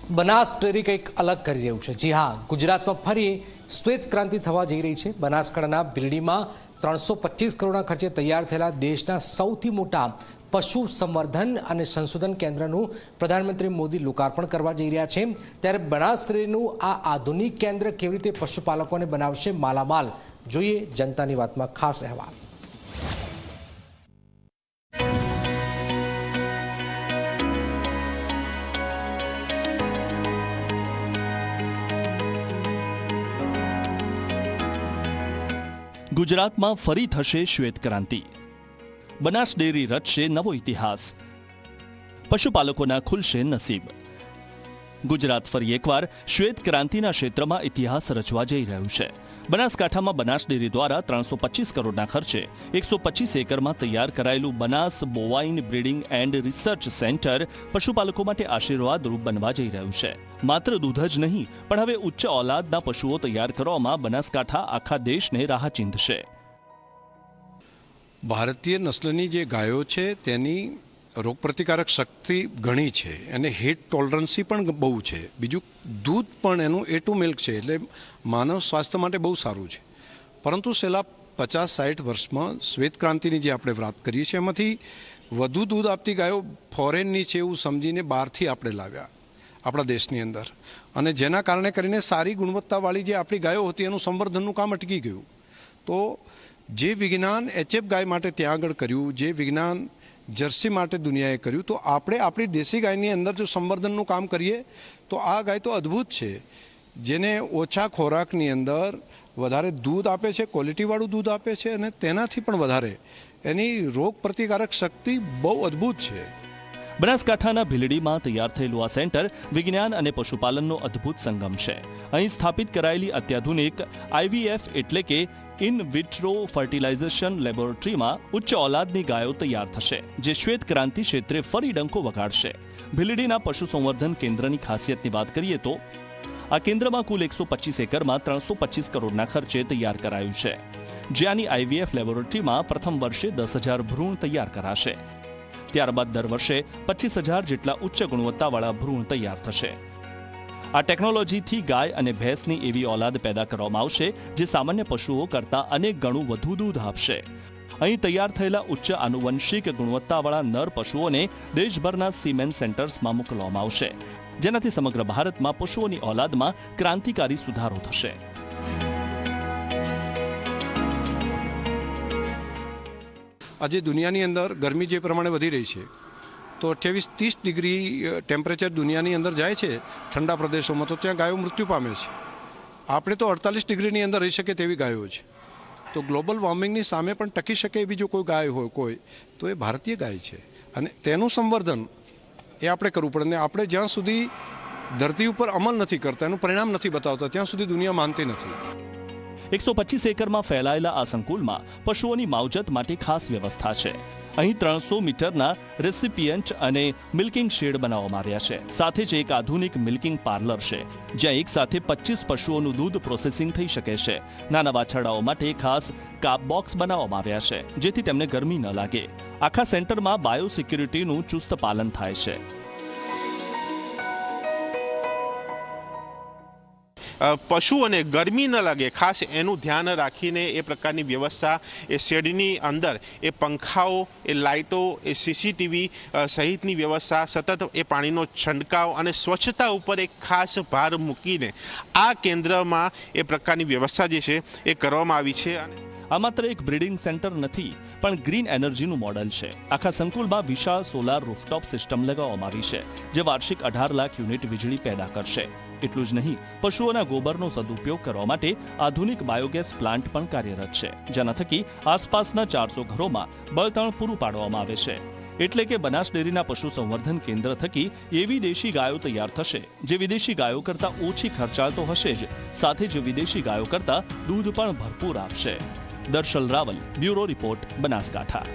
Banas dairy કંઈક અલગ કરી રહ્યું છે। જી હા, ગુજરાતમાં ફરી શ્વેત ક્રાંતિ થવા જઈ રહી છે। બનાસકાંઠાના ભીલડીમાં 325 કરોડના ખર્ચે તૈયાર થયેલા દેશના સૌથી મોટા પશુ સંવર્ધન અને સંશોધન કેન્દ્રનું પ્રધાનમંત્રી મોદી લોકાર્પણ કરવા જઈ રહ્યા છે। ત્યારે બનાસ ડેરીનું આ આધુનિક કેન્દ્ર કેવી રીતે પશુપાલકોને બનાવશે માલામાલ, જોઈએ જનતાની વાતમાં ખાસ અહેવાલ। ગુજરાતમાં ફરી થશે શ્વેત ક્રાંતિ। બનાસ ડેરી રચશે નવો ઇતિહાસ। પશુપાલકોના ખુલશે નસીબ। ગુજરાત ફરી એકવાર શ્વેત ક્રાંતિના ક્ષેત્રમાં ઇતિહાસ રચવા જઈ રહ્યું છે। બનાસકાંઠામાં બનાસ ડેરી દ્વારા 325 કરોડના ખર્ચે 125 એકરમાં તૈયાર કરાયેલું Banas bovine breeding and research centre પશુપાલકો માટે આશીર્વાદરૂપ બનવા જઈ રહ્યું છે। માત્ર દૂધ જ નહીં, પણ હવે ઉચ્ચ ઓલાદના પશુઓ તૈયાર કરવામાં બનાસકાંઠા આખા દેશને રાહ ચીંધશે। ભારતીય નસ્લની જે ગાયો છે તેની રોગપ્રતિકારક શક્તિ ઘણી છે અને હીટ ટોલરન્સી પણ બહુ છે। બીજું દૂધ પણ એનું A2 મિલ્ક છે, એટલે માનવ સ્વાસ્થ્ય માટે બહુ સારું છે। પરંતુ છેલ્લા 50-60 વર્ષમાં શ્વેત ક્રાંતિની જે આપણે વાત કરીએ છીએ એમાંથી વધુ દૂધ આપતી ગાયો ફોરેનની છે એવું સમજીને બહારથી આપણે લાવ્યા આપણા દેશની અંદર, અને જેના કારણે કરીને સારી ગુણવત્તાવાળી જે આપણી ગાયો હતી એનું સંવર્ધનનું કામ અટકી ગયું। તો જે વિજ્ઞાન HF ગાય માટે ત્યાં આગળ કર્યું, જે વિજ્ઞાન જર્સી માટે દુનિયાએ કર્યું, તો આપણે આપણી દેશી ગાયની અંદર જો સંવર્ધનનું કામ કરીએ તો આ ગાય તો અદ્ભુત છે, જેને ઓછા ખોરાકની અંદર વધારે દૂધ આપે છે, ક્વોલિટીવાળું દૂધ આપે છે, અને તેનાથી પણ વધારે એની રોગ પ્રતિકારક શક્તિ બહુ અદ્ભુત છે। બનાસકાંઠાના ભીલડીમાં તૈયાર થયેલું આ સેન્ટર વિજ્ઞાન અને પશુપાલનનો અદ્ભુત સંગમ છે। અહીં સ્થાપિત કરાયેલી અત્યાધુનિક IVF એટલે કે ઇન વિટ્રો ફર્ટિલાઇઝેશન લેબોરેટરીમાં ઉચ્ચ ઓલાદની ગાયો તૈયાર થશે, જે શ્વેત ક્રાંતિ ક્ષેત્રે ફરી ડંકો વગાડશે। ભીલડીના પશુ સંવર્ધન કેન્દ્રની ખાસિયતની વાત કરીએ તો આ કેન્દ્રમાં કુલ 125 એકરમાં 325 કરોડના ખર્ચે તૈયાર કરાયું છે, જ્યાંની IVF લેબોરેટરીમાં પ્રથમ વર્ષે 10,000 ભ્રૂણ તૈયાર કરાશે। ત્યારબાદ દર વર્ષે 25,000 જેટલા ઉચ્ચ ગુણવત્તાવાળા ભ્રૂણ તૈયાર થશે। આ ટેકનોલોજીથી ગાય અને ભેંસની એવી ઓલાદ પેદા કરવામાં આવશે જે સામાન્ય પશુઓ કરતાં અનેક ગણું વધુ દૂધ આપશે। અહીં તૈયાર થયેલા ઉચ્ચ આનુવંશિક ગુણવત્તાવાળા નર પશુઓને દેશભરના સીમેન સેન્ટર્સમાં મોકલવામાં આવશે, જેનાથી સમગ્ર ભારતમાં પશુઓની ઓલાદમાં ક્રાંતિકારી સુધારો થશે। આજે દુનિયાની અંદર ગરમી જે પ્રમાણે વધી રહી છે, તો 28-30 ડિગ્રી ટેમ્પરેચર દુનિયાની અંદર જાય છે ઠંડા પ્રદેશોમાં, તો ત્યાં ગાયો મૃત્યુ પામે છે। આપણે તો 48 ડિગ્રીની અંદર રહી શકે તેવી ગાયો છે। તો ગ્લોબલ વોર્મિંગની સામે પણ ટકી શકે એવી જો કોઈ ગાય હોય કોઈ, તો એ ભારતીય ગાય છે, અને તેનું સંવર્ધન એ આપણે કરવું પડે। અને આપણે જ્યાં સુધી ધરતી ઉપર અમલ નથી કરતા, એનું પરિણામ નથી બતાવતા, ત્યાં સુધી દુનિયા માનતી નથી। 125 એકરમાં ફેલાયેલા આ સંકુલમાં પશુઓની માવજત માટે ખાસ વ્યવસ્થા છે। અહીં 300 મીટરના રેસિપિયન્ટ અને મિલ્કિંગ શેડ બનાવવામાં આવ્યા છે, સાથે જ એક આધુનિક મિલ્કિંગ પાર્લર છે, જ્યાં એક સાથે 25 પશુઓનું દૂધ પ્રોસેસિંગ થઈ શકે છે। નાના વાછરડાઓ માટે ખાસ કાપ બોક્સ બનાવવામાં આવ્યા છે, જેથી તેમને ગરમી ન લાગે। આખા સેન્ટરમાં બાયોસિક્યુરિટીનું ચુસ્ત પાલન થાય છે। પશુઓને ગરમી ન લાગે, ખાસ એનું ધ્યાન રાખીને એ પ્રકારની વ્યવસ્થા એ શેડની અંદર એ પંખાઓ, એ લાઇટો, એ CCTV સહિતની વ્યવસ્થા, સતત એ પાણીનો છંટકાવ અને સ્વચ્છતા ઉપર એક ખાસ ભાર મૂકીને આ કેન્દ્રમાં એ પ્રકારની વ્યવસ્થા જે છે એ કરવામાં આવી છે। આ માત્ર એક બ્રીડિંગ સેન્ટર નથી, પણ ગ્રીન એનર્જીનું મોડેલ છે। આખા સંકુલમાં વિશાળ સોલાર રૂફટોપ સિસ્ટમ લગાવવામાં આવી છે, જે વાર્ષિક 18 લાખ યુનિટ વીજળી પેદા કરશે। એટલું જ નહીં, પશુઓના ગોબરનો સદુપયોગ કરવા માટે આધુનિક બાયોગેસ પ્લાન્ટ પણ કાર્યરત છે, જેના થકી આસપાસના 400 ઘરોમાં બળતણ પૂરું પાડવામાં આવે છે। એટલે કે બનાસ ડેરીના પશુ સંવર્ધન કેન્દ્ર થકી એવી દેશી ગાયો તૈયાર થશે જે વિદેશી ગાયો કરતાં ઓછી ખર્ચાળ તો હશે જ, સાથે જ વિદેશી ગાયો કરતાં દૂધ પણ ભરપૂર આપશે। Darshal Raval, bureau report, Banaskantha.